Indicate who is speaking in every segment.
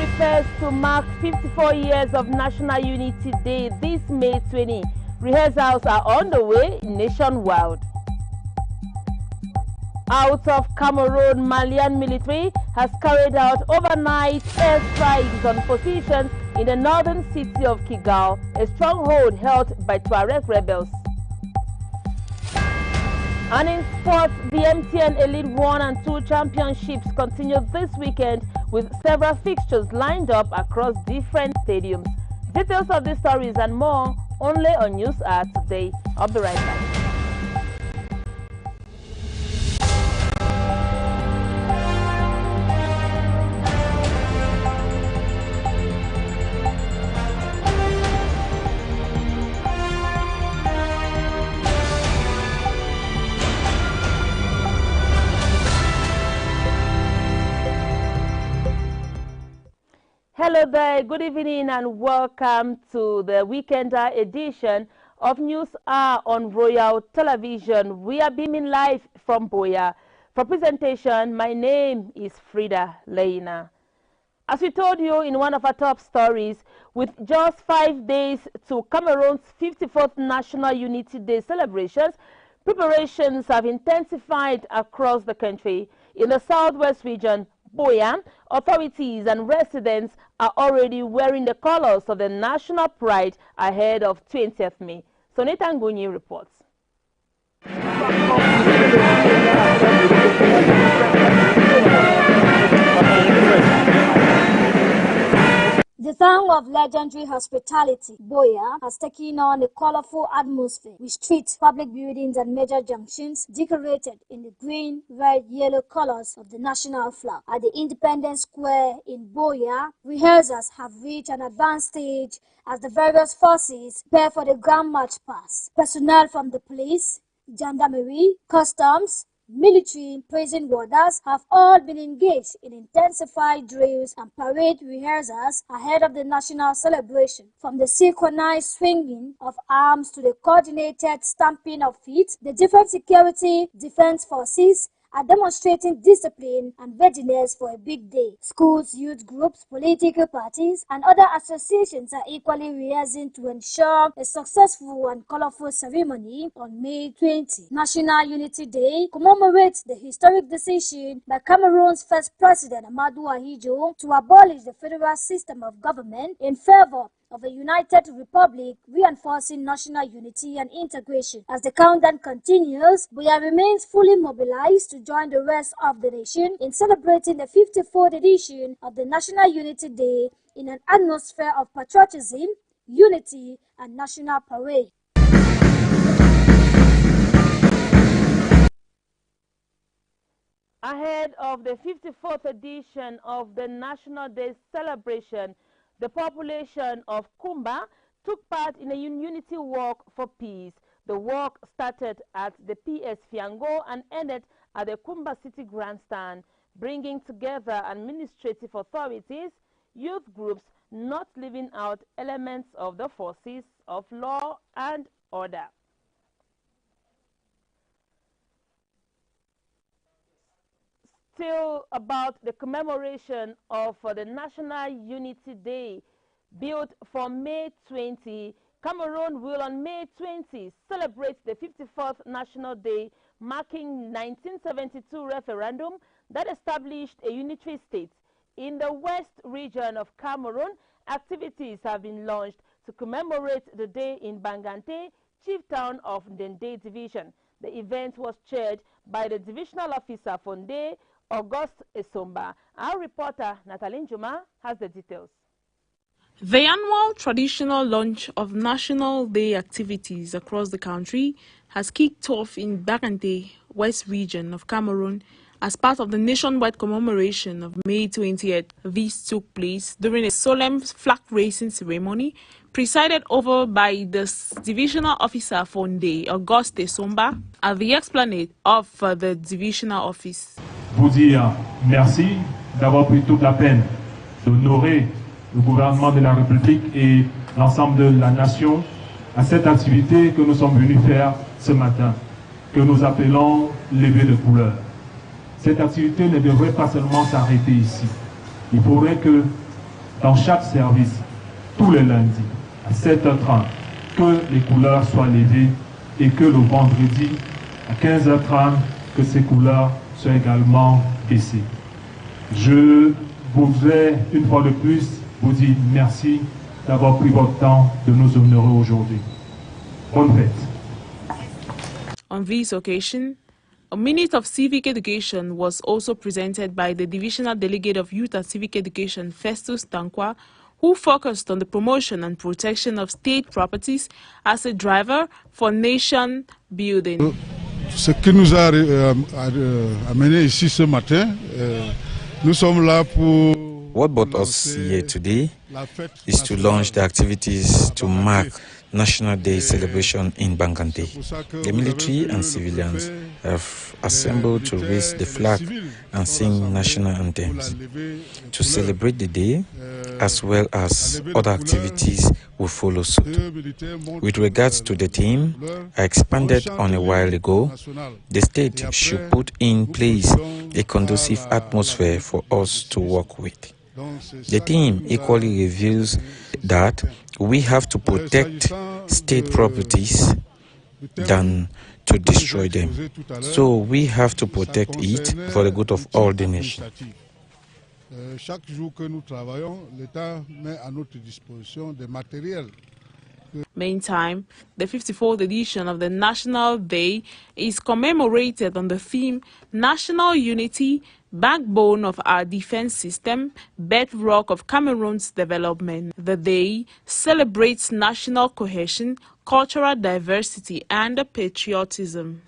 Speaker 1: prepares to mark 54 years of National Unity Day this May 20. Rehearsals are on the way nationwide. Out of Cameroon, Malian military has carried out overnight airstrikes on positions in the northern city of Kigali, a stronghold held by Tuareg rebels. And in sports, the MTN Elite 1 and 2 championships continue this weekend with several fixtures lined up across different stadiums. Details of these stories and more only on News Hour today. I'll be right back. Hello there, good evening and welcome to the weekender edition of News Hour on Royal Television. We are beaming live from Boya. For presentation, my name is Frida Leina. As we told you in one of our top stories, with just 5 days to Cameroon's 54th National Unity Day celebrations, preparations have intensified across the country. In the southwest region, Boya, authorities and residents are already wearing the colors of the national pride ahead of 20th May. Sonita Ngunyi reports.
Speaker 2: The town of legendary hospitality, Boya, has taken on a colorful atmosphere with streets, public buildings and major junctions decorated in the green, red, yellow colors of the national flag. At the Independence Square in Boya, rehearsals have reached an advanced stage as the various forces prepare for the Grand March Past. Personnel from the police, gendarmerie, customs, military, prison warders have all been engaged in intensified drills and parade rehearsals ahead of the national celebration. From the synchronized swinging of arms to the coordinated stamping of feet, the different security defense forces are demonstrating discipline and readiness for a big day. Schools, youth groups, political parties, and other associations are equally rehearsing to ensure a successful and colorful ceremony on May 20. National Unity Day commemorates the historic decision by Cameroon's first president, Amadou Ahidjo, to abolish the federal system of government in favor of a united republic, reinforcing national unity and integration. As the countdown continues, Boya remains fully mobilized to join the rest of the nation in celebrating the 54th edition of the National Unity Day in an atmosphere of patriotism, unity, and national parade.
Speaker 1: Ahead of the 54th edition of the National Day celebration, the population of Kumba took part in a unity walk for peace. The walk started at the PS Fiango and ended at the Kumba City Grandstand, bringing together administrative authorities, youth groups, not leaving out elements of the forces of law and order. Still about the commemoration of the National Unity Day, built for May 20, Cameroon will on May 20 celebrate the 54th National Day, marking 1972 referendum that established a unitary state. In the west region of Cameroon, activities have been launched to commemorate the day in Bangante, chief town of Ndende Division. The event was chaired by the divisional officer for Ndende, August Esomba. Our reporter, Nathalie Njuma, has the details.
Speaker 3: The annual traditional launch of National Day activities across the country has kicked off in Bangante, West Region of Cameroon, as part of the nationwide commemoration of May 20th. This took place during a solemn flag raising ceremony presided over by the divisional officer for Ndende, August Esomba, at the esplanade of the divisional office.
Speaker 4: Vous dire merci d'avoir pris toute la peine d'honorer le gouvernement de la République et l'ensemble de la nation à cette activité que nous sommes venus faire ce matin, que nous appelons lever de couleur. Cette activité ne devrait pas seulement s'arrêter ici. Il faudrait que dans chaque service, tous les lundis, à 7h30, que les couleurs soient levées et que le vendredi, à 15h30, que ces couleurs soient également baissées. Je voudrais, une fois de plus, vous dire merci d'avoir pris votre temps de nous honorer aujourd'hui. Bonne fête.
Speaker 3: On this occasion, a minute of civic education was also presented by the Divisional Delegate of Youth and Civic Education, Festus Tankwa, who focused on the promotion and protection of state properties as a driver for nation building.
Speaker 5: Ce qui nous a amené ici ce matin, nous sommes là pour...
Speaker 6: What brought us here today is to launch the activities to mark National Day celebration in Bangante. The military and civilians have assembled to raise the flag and sing national anthems. To celebrate the day, as well as other activities will follow suit. With regards to the theme, I expanded on a while ago, the state should put in place a conducive atmosphere for us to work with. The theme equally reveals that we have to protect state properties than to destroy them. So we have to protect it for the good of all the nation.
Speaker 5: Chaque jour que nous travaillons, l'État met à notre disposition des matériels.
Speaker 3: Meantime, the 54th edition of the National Day is commemorated on the theme National Unity, Backbone of our Defense System, Bedrock of Cameroon's Development. The day celebrates national cohesion, cultural diversity, and patriotism.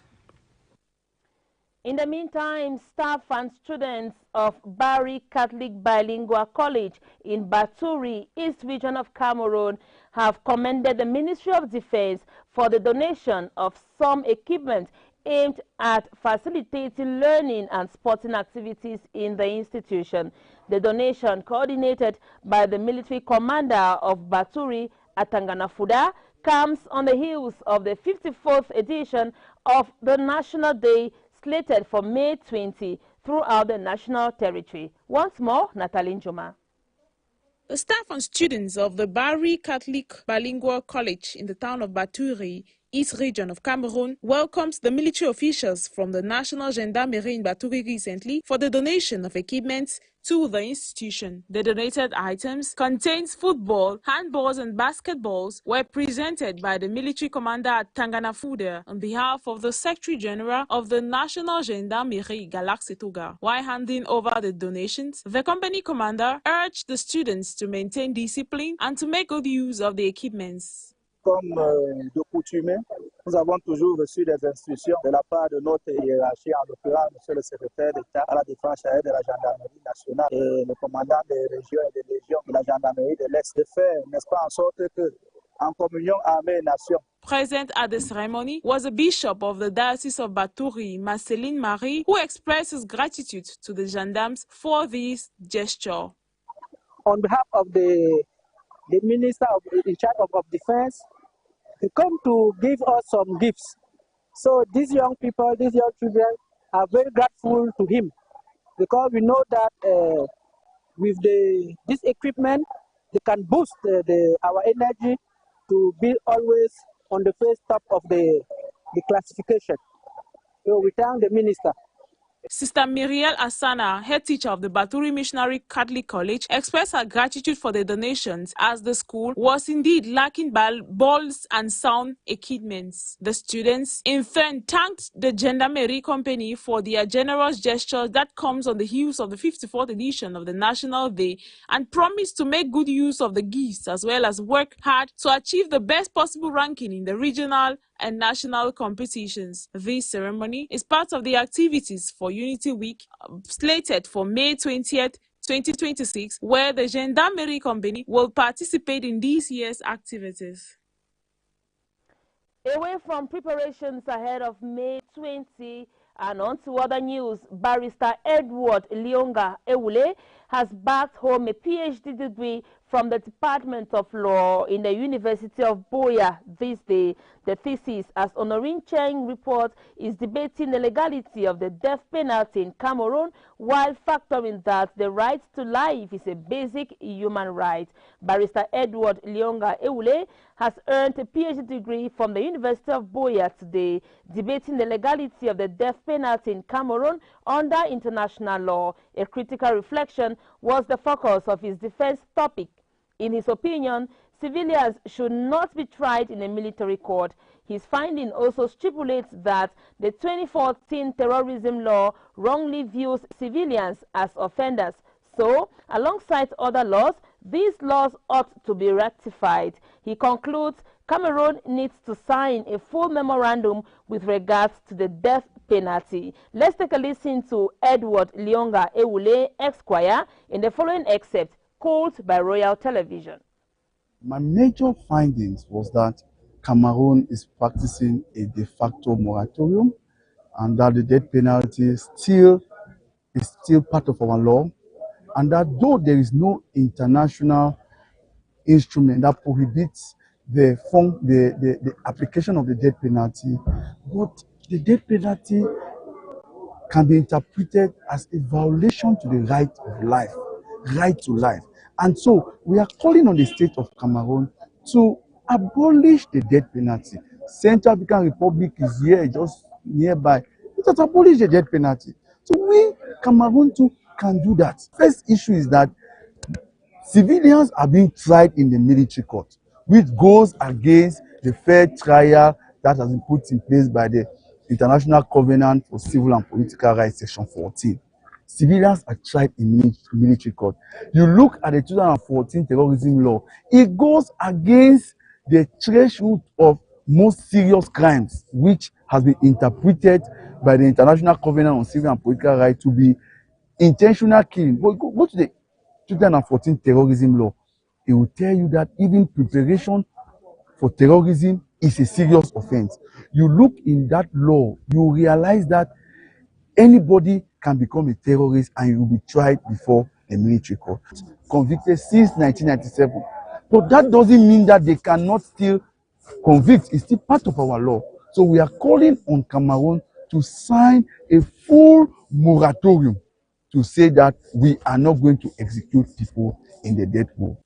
Speaker 1: In the meantime, staff and students of Bari Catholic Bilingual College in Baturi, East Region of Cameroon, have commended the Ministry of Defense for the donation of some equipment aimed at facilitating learning and sporting activities in the institution. The donation, coordinated by the military commander of Baturi, Atangana Fuda, comes on the heels of the 54th edition of the National Day, slated for May 20 throughout the national territory. Once more, Natalie Njoma.
Speaker 3: The staff and students of the Bari Catholic Bilingual College in the town of Baturi, East Region of Cameroon, welcomes the military officials from the National Gendarmerie in Baturi recently for the donation of equipment to the institution. The donated items contains football, handballs and basketballs were presented by the military commander at Tanganafuda on behalf of the Secretary General of the National Gendarmerie, Galaxy Toga. While handing over the donations, the company commander urged the students to maintain discipline and to make good use of the equipments.
Speaker 7: Comme de coutume, nous avons toujours reçu des instructions de la part de notre hiérarchie, en l'occurrence M. le secrétaire d'État à la défense aérienne de la gendarmerie nationale et le commandant des régions et des légions de la gendarmerie de l'Est, de faire, n'est-ce pas, en sorte que, en communion armée et nation.
Speaker 3: Present at the ceremony was a bishop of the Diocese of Baturi, Marceline Marie, who expressed his gratitude to the gendarmes for this gesture.
Speaker 7: On behalf of the Minister in charge of Defense, they come to give us some gifts. So these young people, these young children are very grateful to him, because we know that with this equipment, they can boost our energy to be always on the first top of the classification. So we thank the minister.
Speaker 3: Sister Miriel Asana, head teacher of the Baturi Missionary Catholic College, expressed her gratitude for the donations as the school was indeed lacking balls and sound equipments. The students in turn thanked the Gendarmerie Company for their generous gesture that comes on the heels of the 54th edition of the National Day, and promised to make good use of the gifts as well as work hard to achieve the best possible ranking in the regional and national competitions. This ceremony is part of the activities for Unity Week, slated for May 20th, 2026, where the Gendarmerie Company will participate in this year's activities.
Speaker 1: Away from preparations ahead of May 20 and on to other news, Barrister Edward Lionga Ewule has backed home a PhD degree from the Department of Law in the University of Boya this day. The thesis, as Honorine Cheng reports, is debating the legality of the death penalty in Cameroon while factoring that the right to life is a basic human right. Barrister Edward Lionga Ewule has earned a PhD degree from the University of Boya today, debating the legality of the death penalty in Cameroon under international law. A critical reflection was the focus of his defense topic. In his opinion, civilians should not be tried in a military court. His finding also stipulates that the 2014 terrorism law wrongly views civilians as offenders. So, alongside other laws, these laws ought to be rectified. He concludes Cameroon needs to sign a full memorandum with regards to the death penalty. Let's take a listen to Edward Lionga Ewule, Esquire, in the following excerpt, called by Royal Television.
Speaker 8: My major findings was that Cameroon is practicing a de facto moratorium and that the death penalty is still part of our law, and that though there is no international instrument that prohibits the application of the death penalty, but the death penalty can be interpreted as a violation to the right of life, right to life. And so we are calling on the state of Cameroon to abolish the death penalty. Central African Republic is here, just nearby. Let us abolish the death penalty. So we, Cameroon too, can do that. First issue is that civilians are being tried in the military court, which goes against the fair trial that has been put in place by the International Covenant for Civil and Political Rights, Section 14. Civilians are tried in military court. You look at the 2014 terrorism law, it goes against the threshold of most serious crimes, which has been interpreted by the International Covenant on Civil and Political Rights to be intentional killing. But go to the 2014 terrorism law, it will tell you that even preparation for terrorism is a serious offense. You look in that law, you realize that anybody can become a terrorist and you will be tried before a military court. Convicted since 1997. But that doesn't mean that they cannot still convict. It's still part of our law. So we are calling on Cameroon to sign a full moratorium to say that we are not going to execute people in the death row.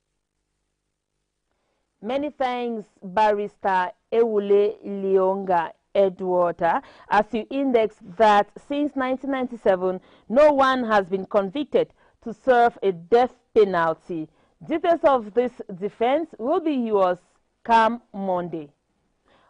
Speaker 1: Many thanks, Barrister Ewule Lionga Edward, as you index that since 1997, no one has been convicted to serve a death penalty. Details of this defense will be yours come Monday.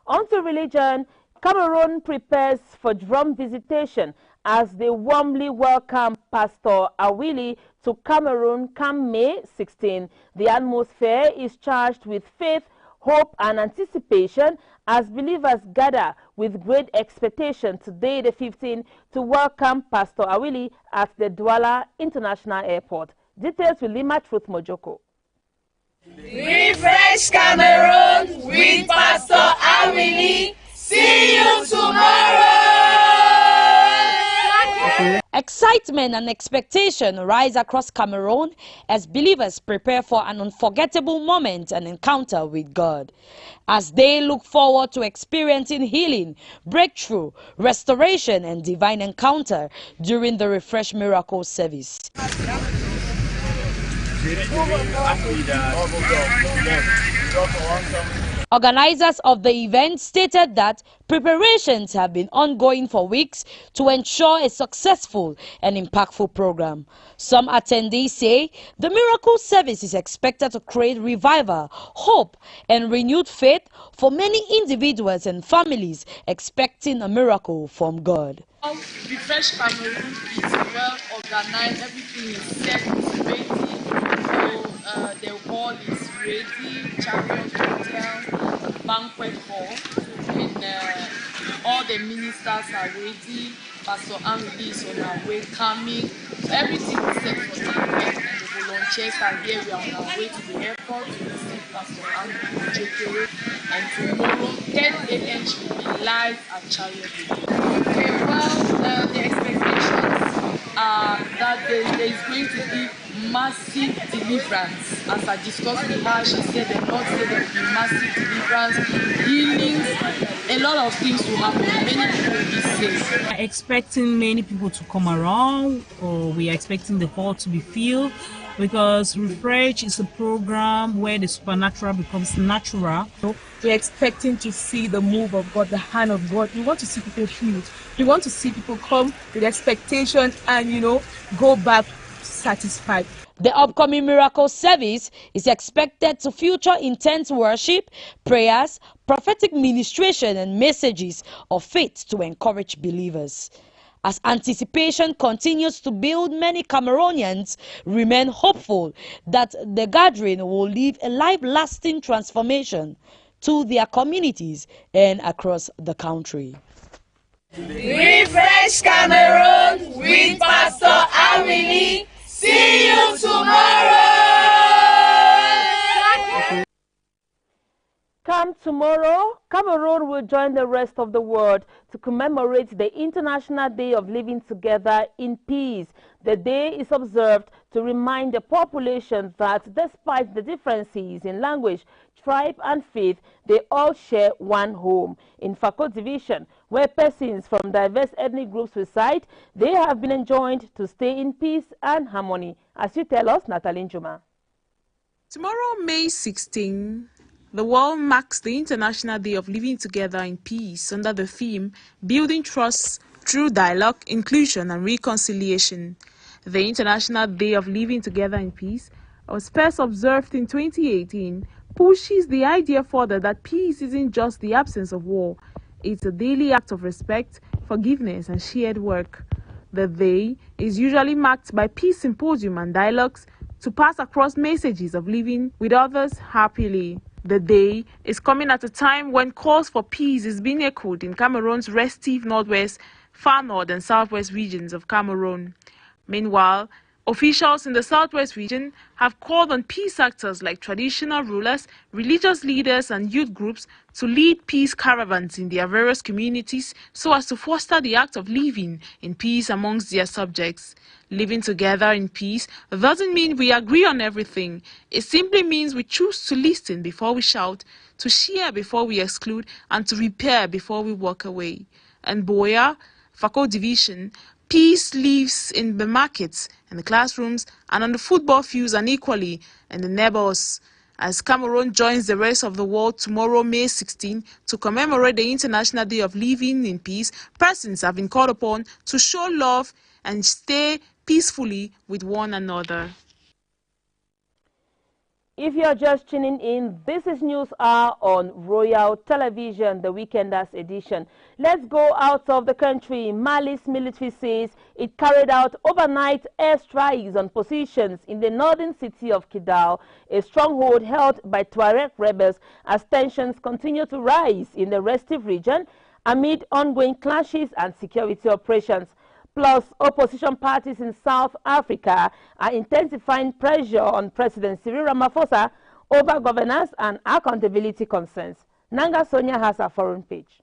Speaker 1: On to religion, Cameroon prepares for drum visitation as they warmly welcome Pastor Awili to Cameroon come May 16. The atmosphere is charged with faith, hope and anticipation as believers gather with great expectation today the 15th to welcome Pastor Awili at the Douala International Airport. Details with Lima Truth Mojoko.
Speaker 9: Refresh Cameroon with Pastor Awili. See you tomorrow.
Speaker 10: Excitement and expectation rise across Cameroon as believers prepare for an unforgettable moment and encounter with God. As they look forward to experiencing healing, breakthrough, restoration, and divine encounter during the Refresh Miracle service. Organizers of the event stated that preparations have been ongoing for weeks to ensure a successful and impactful program. Some attendees say the miracle service is expected to create revival, hope, and renewed faith for many individuals and families expecting a miracle from God.
Speaker 9: Refresh Cameroon is well organized, everything is set, it's ready. So the hall is ready, chariot hotel, banquet hall, and all the ministers are ready. Pastor Amili is on our way coming. So everything is set for the event, and the volunteers are here. We are on our way to the airport to receive Pastor Amili Jekere, and tomorrow 10 a.m. she will be live at chariot. Okay, well, the expectations are that there is going to be massive deliverance. As I discussed with her, she said the Lord said there will be massive deliverance, healings, a lot of things will happen. Many people will be saved.
Speaker 11: We are expecting many people to come around, or we are expecting the hall to be filled, because Refresh is a program where the supernatural becomes natural.
Speaker 3: We're expecting to see the move of God, the hand of God. We want to see people healed. We want to see people come with expectation and, go back satisfied.
Speaker 10: The upcoming miracle service is expected to feature intense worship, prayers, prophetic ministration, and messages of faith to encourage believers. As anticipation continues to build, many Cameroonians remain hopeful that the gathering will leave a life-lasting transformation to their communities and across the country.
Speaker 9: Refresh Cameroon with Pastor Awili. See you tomorrow.
Speaker 1: Come tomorrow, Cameroon will join the rest of the world to commemorate the International Day of Living Together in Peace. The day is observed to remind the population that despite the differences in language, tribe and faith, they all share one home. In Fako Division, where persons from diverse ethnic groups reside, they have been enjoined to stay in peace and harmony. As you tell us, Natalie Njuma.
Speaker 3: Tomorrow, May 16, the world marks the International Day of Living Together in Peace under the theme Building Trust Through Dialogue, Inclusion and Reconciliation. The International Day of Living Together in Peace was first observed in 2018, pushes the idea further that peace isn't just the absence of war. It's a daily act of respect, forgiveness and shared work. The day is usually marked by peace symposium and dialogues to pass across messages of living with others happily. The day is coming at a time when calls for peace is being echoed in Cameroon's restive northwest, far north and southwest regions of Cameroon. Meanwhile, officials in the southwest region have called on peace actors like traditional rulers, religious leaders and youth groups to lead peace caravans in their various communities so as to foster the act of living in peace amongst their subjects. Living together in peace doesn't mean we agree on everything. It simply means we choose to listen before we shout, to share before we exclude, and to repair before we walk away. And Boya, Fako Division, peace lives in the markets, in the classrooms, and on the football fields, and equally in the neighbors. As Cameroon joins the rest of the world tomorrow, May 16, to commemorate the International Day of Living in Peace, persons have been called upon to show love and stay peacefully with one another.
Speaker 1: If you're just tuning in, this is News Hour on Royal Television, the Weekenders edition. Let's go out of the country. Mali's military says it carried out overnight airstrikes on positions in the northern city of Kidal, a stronghold held by Tuareg rebels, as tensions continue to rise in the restive region amid ongoing clashes and security operations. Plus, opposition parties in South Africa are intensifying pressure on President Cyril Ramaphosa over governance and accountability concerns. Nanga Sonia has a foreign page.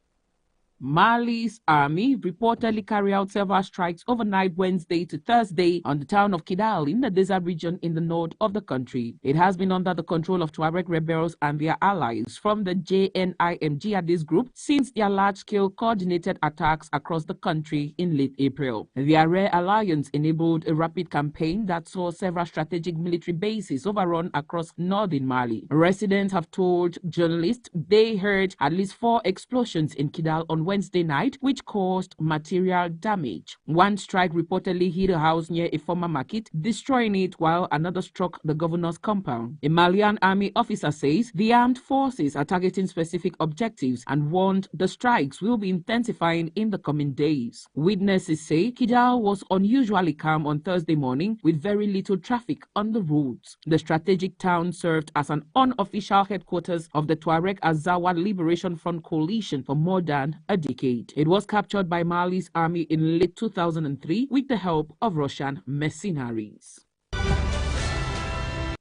Speaker 12: Mali's army reportedly carried out several strikes overnight Wednesday to Thursday on the town of Kidal in the desert region in the north of the country. It has been under the control of Tuareg rebels and their allies from the JNIM jihadist group since their large-scale coordinated attacks across the country in late April. Their rare alliance enabled a rapid campaign that saw several strategic military bases overrun across northern Mali. Residents have told journalists they heard at least 4 explosions in Kidal on Wednesday night, which caused material damage. One strike reportedly hit a house near a former market, destroying it, while another struck the governor's compound. A Malian army officer says the armed forces are targeting specific objectives and warned the strikes will be intensifying in the coming days. Witnesses say Kidal was unusually calm on Thursday morning with very little traffic on the roads. The strategic town served as an unofficial headquarters of the Tuareg Azawad Liberation Front coalition for more than a decade. It was captured by Mali's army in late 2003 with the help of Russian mercenaries.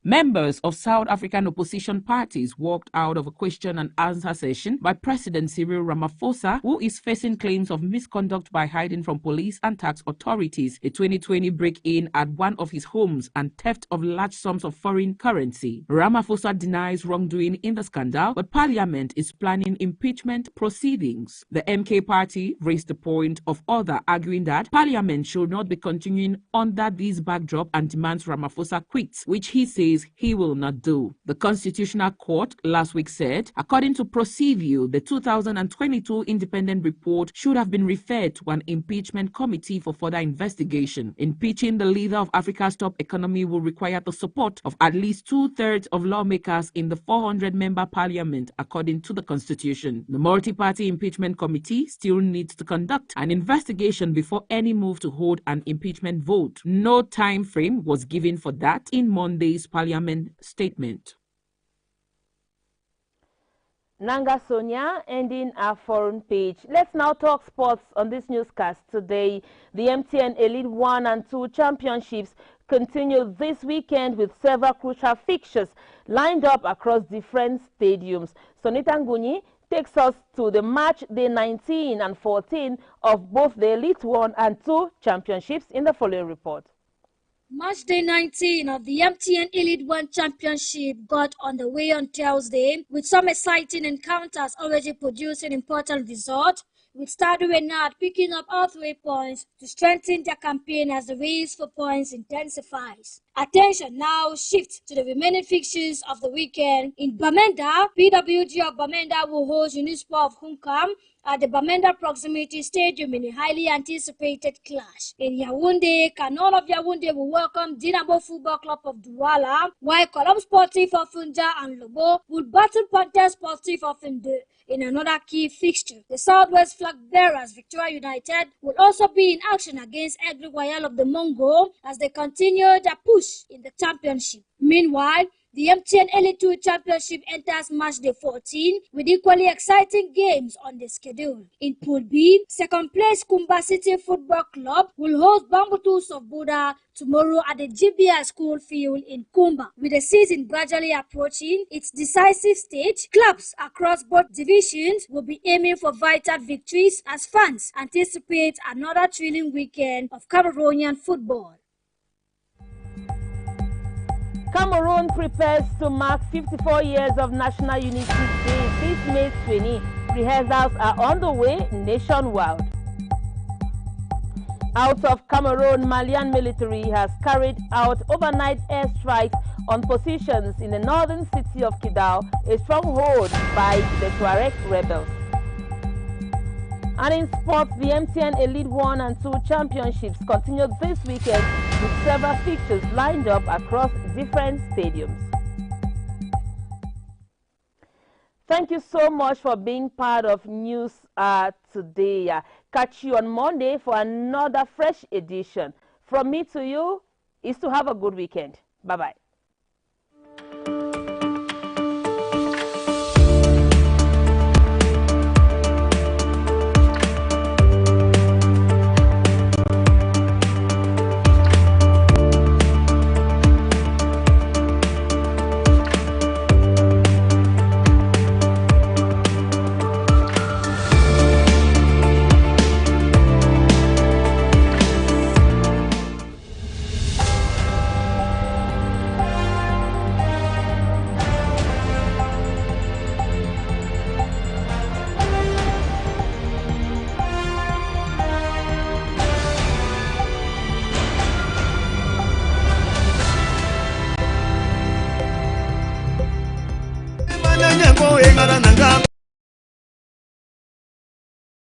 Speaker 12: Members of South African opposition parties walked out of a question and answer session by President Cyril Ramaphosa, who is facing claims of misconduct by hiding from police and tax authorities, a 2020 break-in at one of his homes, and theft of large sums of foreign currency. Ramaphosa denies wrongdoing in the scandal, but Parliament is planning impeachment proceedings. The MK party raised the point of order, arguing that Parliament should not be continuing under this backdrop and demands Ramaphosa quits, which he says he will not do. The Constitutional Court last week said, according to ProSeview, the 2022 independent report should have been referred to an impeachment committee for further investigation. Impeaching the leader of Africa's top economy will require the support of at least 2/3 of lawmakers in the 400-member parliament, according to the Constitution. The multi-party impeachment committee still needs to conduct an investigation before any move to hold an impeachment vote. No time frame was given for that in Monday's parliament statement.
Speaker 1: Nanga Sonia, ending our foreign page. Let's now talk sports on this newscast today. The MTN Elite 1 and 2 championships continue this weekend with several crucial fixtures lined up across different stadiums. Sonita Nguni takes us to the match day 19 and 14 of both the Elite 1 and 2 championships in the following report.
Speaker 2: Match day 19 of the MTN Elite 1 Championship got underway on Thursday, with some exciting encounters already producing important results, with Stade Renard picking up all 3 points to strengthen their campaign as the race for points intensifies. Attention now shifts to the remaining fixtures of the weekend. In Bamenda, PWG of Bamenda will host Unisport of Hunkam at the Bamenda Proximity Stadium in a highly anticipated clash. In Yaoundé, Canon of Yaoundé will welcome Dinamo Football Club of Douala, while Colombe Sportif of Funja and Lobo will battle Panthers Sportif of Inde in another key fixture. The Southwest Flag Bearers, Victoria United, will also be in action against Aigle Royal of the Mongo as they continue their push in the championship. Meanwhile, the MTN Elite 2 Championship enters match day 14 with equally exciting games on the schedule. In Pool B, second place Kumba City Football Club will host Bambutus of Buda tomorrow at the GBI School Field in Kumba. With the season gradually approaching its decisive stage, clubs across both divisions will be aiming for vital victories as fans anticipate another thrilling weekend of Cameroonian football.
Speaker 1: Cameroon prepares to mark 54 years of National Unity Day this May 20. Rehearsals are on the way nationwide. Out of Cameroon, Malian military has carried out overnight airstrikes on positions in the northern city of Kidal, a stronghold by the Tuareg rebels. And in sports, the MTN Elite 1 and 2 championships continue this weekend with several fixtures lined up across different stadiums. Thank you so much for being part of News today. Catch you on Monday for another fresh edition. From me to you is to have a good weekend. Bye-bye.
Speaker 13: Nanga